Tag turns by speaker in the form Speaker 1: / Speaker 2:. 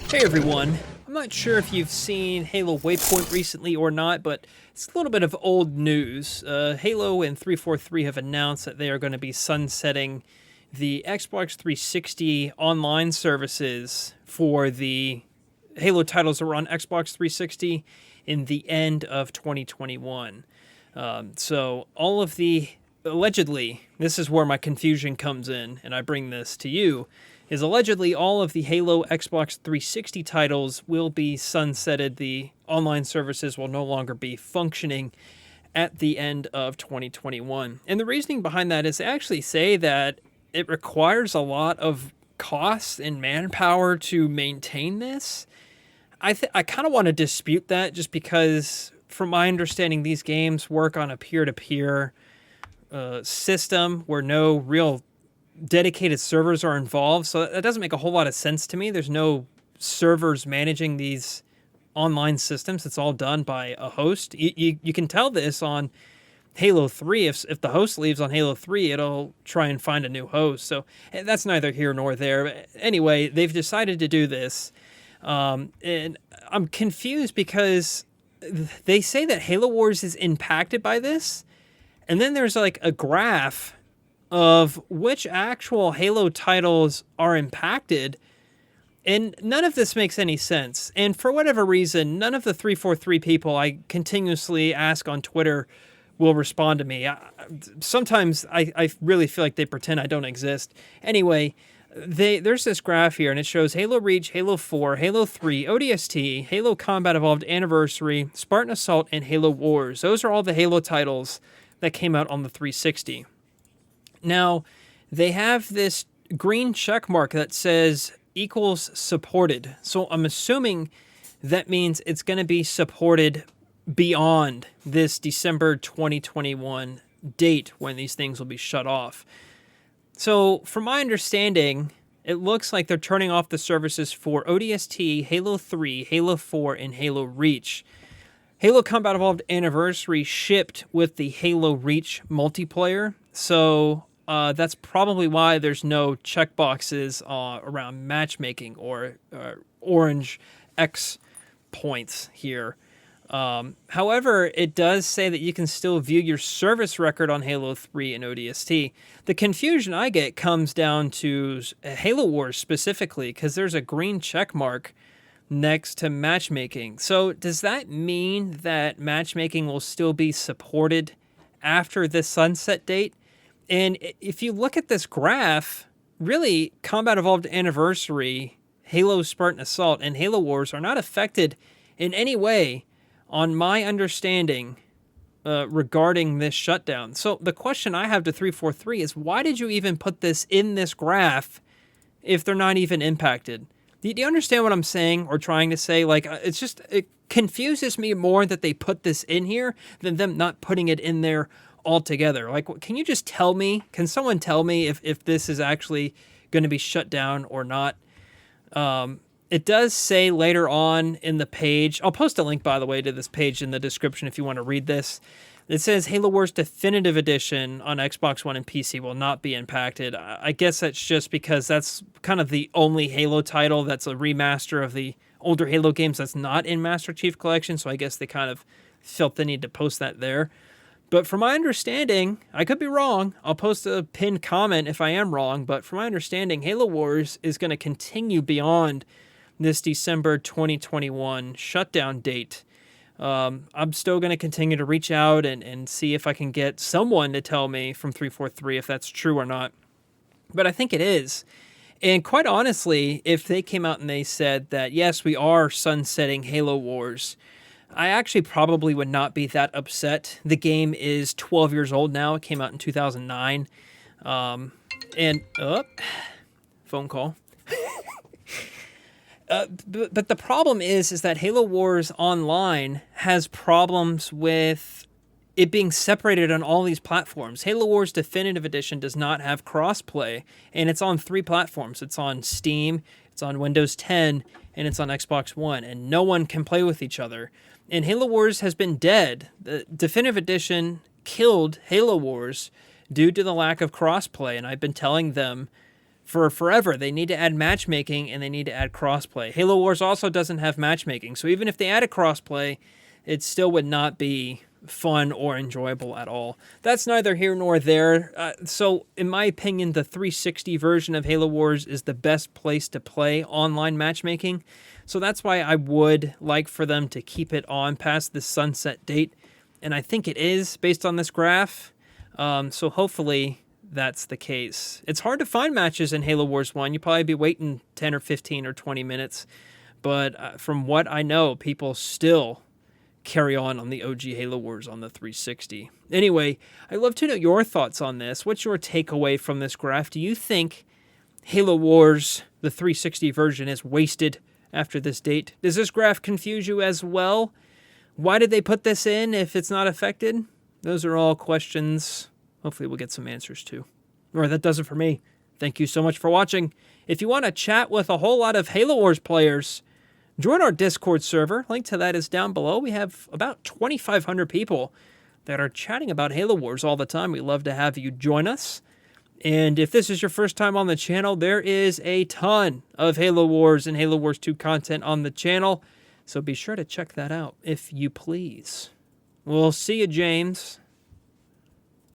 Speaker 1: Hey everyone, I'm not sure if you've seen Halo Waypoint recently or not, but it's a little bit of old news. Halo and 343 have announced that they are going to be sunsetting the Xbox 360 online services for the Halo titles that were on Xbox 360 in the end of 2021. So all of the allegedly, this is where my confusion comes in, and I bring this to you, is allegedly all of the Halo Xbox 360 titles will be sunsetted. The online services will no longer be functioning at the end of 2021. And the reasoning behind that is they actually say that it requires a lot of costs and manpower to maintain this. I kind of want to dispute that just because, from my understanding, these games work on a peer-to-peer system where no real dedicated servers are involved, so that doesn't make a whole lot of sense to me. There's no servers managing these online systems. It's all done by a host. You can tell this on Halo 3. If the host leaves on Halo 3, it'll try and find a new host. So that's neither here nor there. But anyway, they've decided to do this. And I'm confused because they say that Halo Wars is impacted by this. And then there's like a graph of which actual Halo titles are impacted, and none of this makes any sense. And for whatever reason, none of the 343 people I continuously ask on Twitter will respond to me. Sometimes I really feel like they pretend I don't exist. Anyway, there's this graph here, and it shows Halo Reach, Halo 4, Halo 3, ODST, Halo Combat Evolved Anniversary, Spartan Assault, and Halo Wars. Those are all the Halo titles that came out on the 360. Now, they have this green check mark that says equals supported. So I'm assuming that means it's going to be supported beyond this December 2021 date when these things will be shut off. So from my understanding, it looks like they're turning off the services for ODST, Halo 3, Halo 4, and Halo Reach. Halo Combat Evolved Anniversary shipped with the Halo Reach multiplayer, so that's probably why there's no checkboxes around matchmaking or orange X points here. However, it does say that you can still view your service record on Halo 3 and ODST. The confusion I get comes down to Halo Wars specifically, because there's a green check mark next to matchmaking. So does that mean that matchmaking will still be supported after the sunset date? And if you look at this graph, really, Combat Evolved Anniversary, Halo Spartan Assault, and Halo Wars are not affected in any way on my understanding regarding this shutdown. So the question I have to 343 is, why did you even put this in this graph if they're not even impacted? Do you understand what I'm saying or trying to say? Like, it confuses me more that they put this in here than them not putting it in there altogether. Like, can you just tell me? Can someone tell me if this is actually going to be shut down or not? It does say later on in the page, I'll post a link, by the way, to this page in the description if you want to read this. It says Halo Wars Definitive Edition on Xbox One and PC will not be impacted. I guess that's just because that's kind of the only Halo title that's a remaster of the older Halo games that's not in Master Chief Collection, so I guess they kind of felt the need to post that there. But from my understanding, I could be wrong. I'll post a pinned comment if I am wrong, but from my understanding, Halo Wars is going to continue beyond this December 2021 shutdown date. I'm still going to continue to reach out and see if I can get someone to tell me from 343 if that's true or not. But I think it is. And quite honestly, if they came out and they said that, yes, we are sunsetting Halo Wars, I actually probably would not be that upset. The game is 12 years old now. It came out in 2009. Phone call. But the problem is that Halo Wars Online has problems with it being separated on all these platforms. Halo Wars Definitive Edition does not have crossplay, and it's on 3 platforms. It's on Steam, it's on Windows 10, and it's on Xbox One, and no one can play with each other. And Halo Wars has been dead. The Definitive Edition killed Halo Wars due to the lack of crossplay, and I've been telling them for forever. They need to add matchmaking and they need to add crossplay. Halo Wars also doesn't have matchmaking, so even if they added crossplay, it still would not be fun or enjoyable at all. That's neither here nor there. So in my opinion, the 360 version of Halo Wars is the best place to play online matchmaking. So that's why I would like for them to keep it on past the sunset date. And I think it is based on this graph. So hopefully that's the case. It's hard to find matches in Halo Wars 1. You'd probably be waiting 10 or 15 or 20 minutes. But from what I know, people still carry on the OG Halo Wars on the 360. Anyway, I'd love to know your thoughts on this. What's your takeaway from this graph? Do you think Halo Wars, the 360 version, is wasted after this date? Does this graph confuse you as well? Why did they put this in if it's not affected? Those are all questions. Hopefully we'll get some answers to. Or that does it for me. Thank you so much for watching. If you want to chat with a whole lot of Halo Wars players, join our Discord server. Link to that is down below. We have about 2,500 people that are chatting about Halo Wars all the time. We'd love to have you join us. And if this is your first time on the channel, there is a ton of Halo Wars and Halo Wars 2 content on the channel. So be sure to check that out if you please. We'll see you, James.